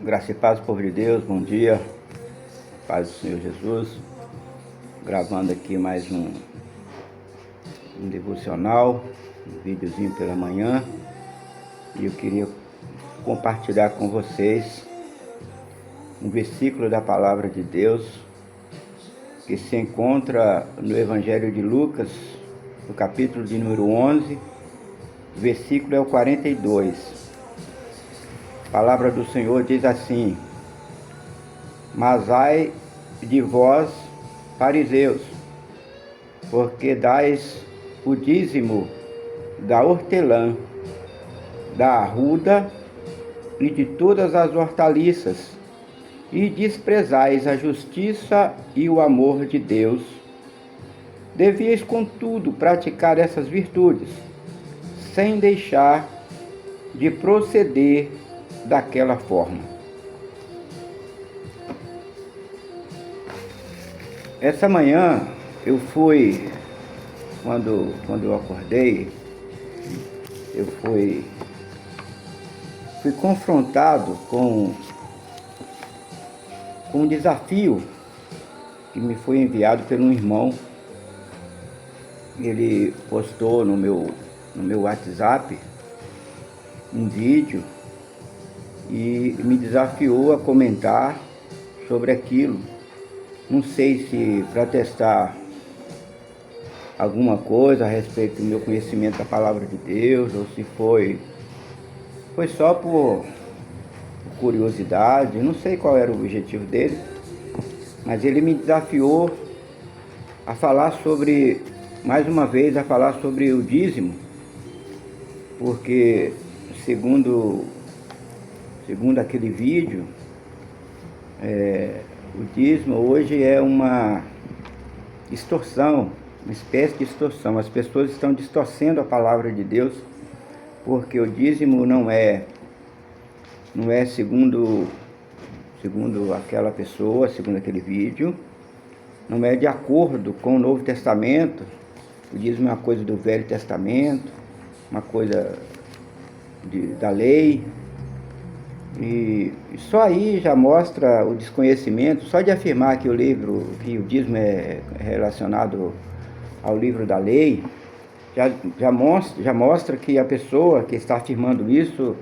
Graça e paz, povo de Deus, bom dia, paz do Senhor Jesus. Gravando aqui mais um devocional, um videozinho pela manhã. E eu queria compartilhar com vocês um versículo da palavra de Deus que se encontra no Evangelho de Lucas, no capítulo de número 11, o versículo é o 42. A palavra do Senhor diz assim: mas ai de vós, fariseus, porque dais o dízimo da hortelã, da arruda e de todas as hortaliças, e desprezais a justiça e o amor de Deus. Devíeis, contudo, praticar essas virtudes, sem deixar de proceder daquela forma. Essa manhã eu fui, quando eu acordei, eu fui confrontado com um desafio que me foi enviado por um irmão. Ele postou no meu WhatsApp um vídeo e me desafiou a comentar sobre aquilo. Não sei se para testar alguma coisa a respeito do meu conhecimento da palavra de Deus, ou se foi só por curiosidade. Não sei qual era o objetivo dele, mas ele me desafiou a falar sobre, mais uma vez, a falar sobre o dízimo, porque segundo aquele vídeo, o dízimo hoje é uma distorção, uma espécie de distorção. As pessoas estão distorcendo a palavra de Deus, porque o dízimo não é segundo aquela pessoa, segundo aquele vídeo, não é de acordo com o Novo Testamento. O dízimo é uma coisa do Velho Testamento, uma coisa da lei. E só aí já mostra o desconhecimento, só de afirmar que o dízimo é relacionado ao livro da lei, já mostra que a pessoa que está afirmando isso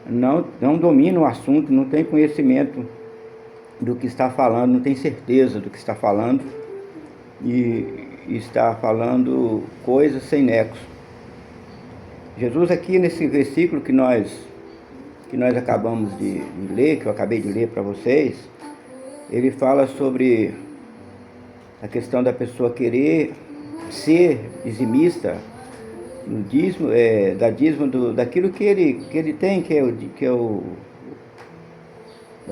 não domina o assunto, não tem conhecimento do que está falando, não tem certeza do que está falando, e está falando coisas sem nexo. Jesus aqui nesse versículo que nós acabamos de ler, que eu acabei de ler para vocês, ele fala sobre a questão da pessoa querer ser dizimista, no dízimo, daquilo que ele tem, que é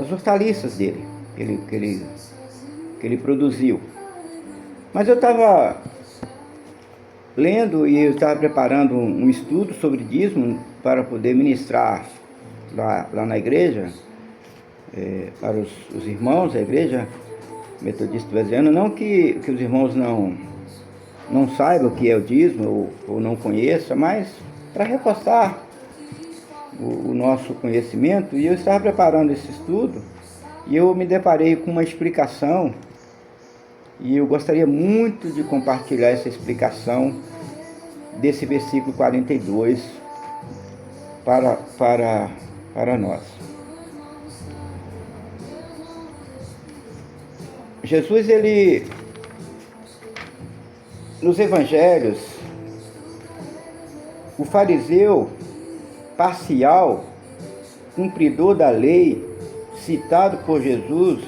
as hortaliças dele, que ele produziu. Mas eu estava lendo e eu estava preparando um estudo sobre dízimo para poder ministrar lá na igreja, para os irmãos da igreja metodista presbiteriana. Não que os irmãos não saibam o que é o dízimo ou não conheçam, mas para reforçar o nosso conhecimento. E eu estava preparando esse estudo e eu me deparei com uma explicação, e eu gostaria muito de compartilhar essa explicação desse versículo 42 para nós. Jesus, ele, nos evangelhos, o fariseu parcial, cumpridor da lei, citado por Jesus,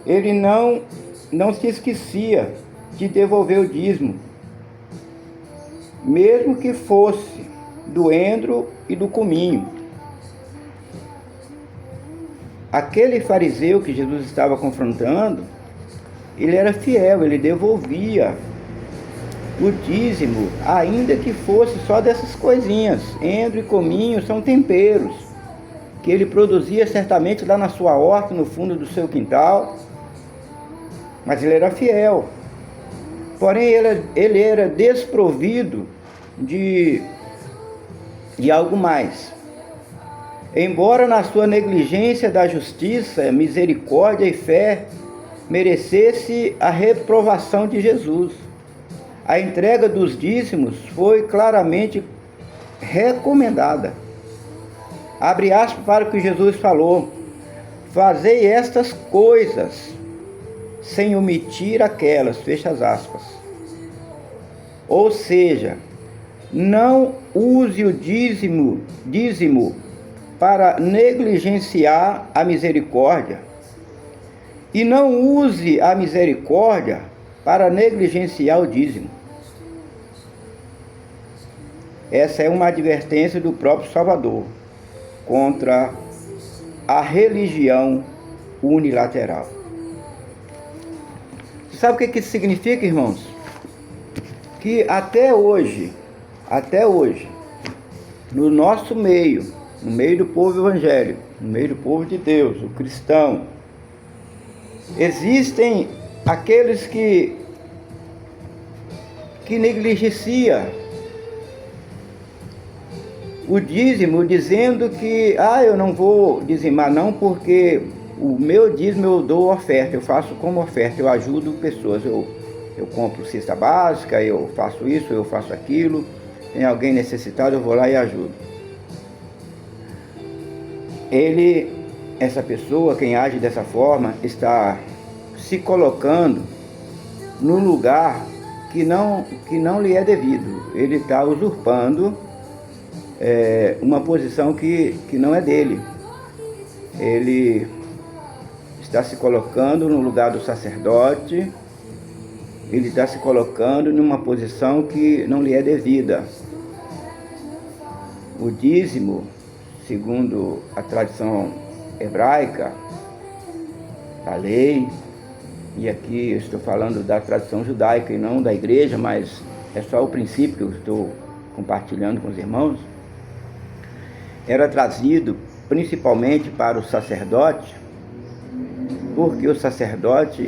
ele não se esquecia de devolver o dízimo, mesmo que fosse do endro e do cominho. Aquele fariseu que Jesus estava confrontando, ele era fiel, ele devolvia o dízimo, ainda que fosse só dessas coisinhas. Endro e cominho são temperos que ele produzia certamente lá na sua horta, no fundo do seu quintal, mas ele era fiel. Porém, ele era desprovido de algo mais. embora na sua negligência da justiça, misericórdia e fé, merecesse a reprovação de Jesus. A entrega dos dízimos foi claramente recomendada. Abre aspas para o que Jesus falou: fazei estas coisas sem omitir aquelas, fecha as aspas. Ou seja, não use o dízimo para negligenciar a misericórdia, e não use a misericórdia para negligenciar o dízimo. Essa é uma advertência do próprio Salvador contra a religião unilateral. Sabe o que isso significa, irmãos? Que até hoje, no nosso meio, no meio do povo evangélico, no meio do povo de Deus, o cristão, existem aqueles que negligenciam o dízimo, dizendo que eu não vou dizimar não, porque o meu dízimo eu dou oferta, eu faço como oferta, eu ajudo pessoas, eu compro cesta básica, eu faço isso, eu faço aquilo, tem alguém necessitado, eu vou lá e ajudo. Essa pessoa, quem age dessa forma, está se colocando no lugar que não lhe é devido. Ele está usurpando uma posição que não é dele. Ele está se colocando no lugar do sacerdote, ele está se colocando numa posição que não lhe é devida. O dízimo, segundo a tradição hebraica, a lei, e aqui eu estou falando da tradição judaica e não da igreja, mas é só o princípio que eu estou compartilhando com os irmãos, era trazido principalmente para o sacerdote, porque o sacerdote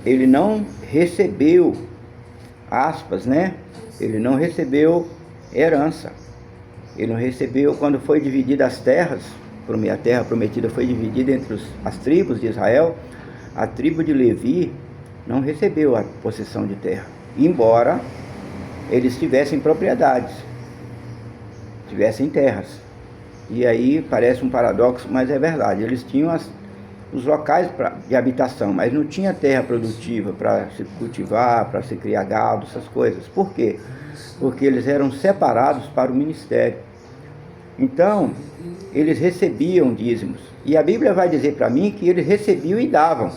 ele não recebeu, aspas, né? Ele não recebeu herança. Ele não recebeu, quando foi dividida as terras, a terra prometida foi dividida entre as tribos de Israel, a tribo de Levi não recebeu a possessão de terra, embora eles tivessem propriedades, tivessem terras. E aí parece um paradoxo, mas é verdade, eles tinham os locais de habitação, mas não tinha terra produtiva para se cultivar, para se criar gado, essas coisas. Por quê? Porque eles eram separados para o ministério. Então, eles recebiam dízimos. E a Bíblia vai dizer para mim que eles recebiam e davam.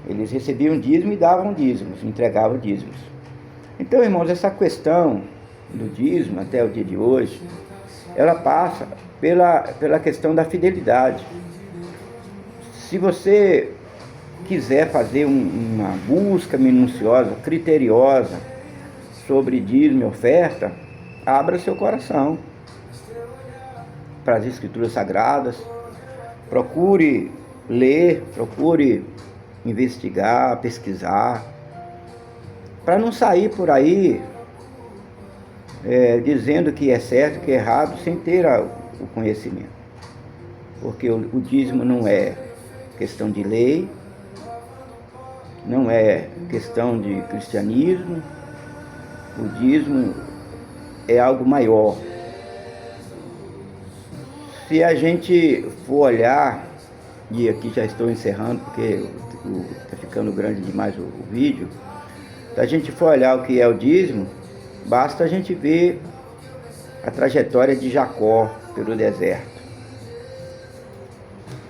Eles recebiam dízimo e davam dízimos, entregavam dízimos. Então, irmãos, essa questão do dízimo até o dia de hoje, ela passa pela questão da fidelidade. Se você quiser fazer uma busca minuciosa, criteriosa sobre dízimo e oferta, abra seu coração para as Escrituras Sagradas, procure ler, procure investigar, pesquisar, para não sair por aí dizendo que é certo, que é errado, sem ter o conhecimento. Porque o dízimo não é questão de lei, não é questão de cristianismo, o dízimo é algo maior. Se a gente for olhar, e aqui já estou encerrando porque está ficando grande demais o vídeo, se a gente for olhar o que é o dízimo, basta a gente ver a trajetória de Jacó pelo deserto.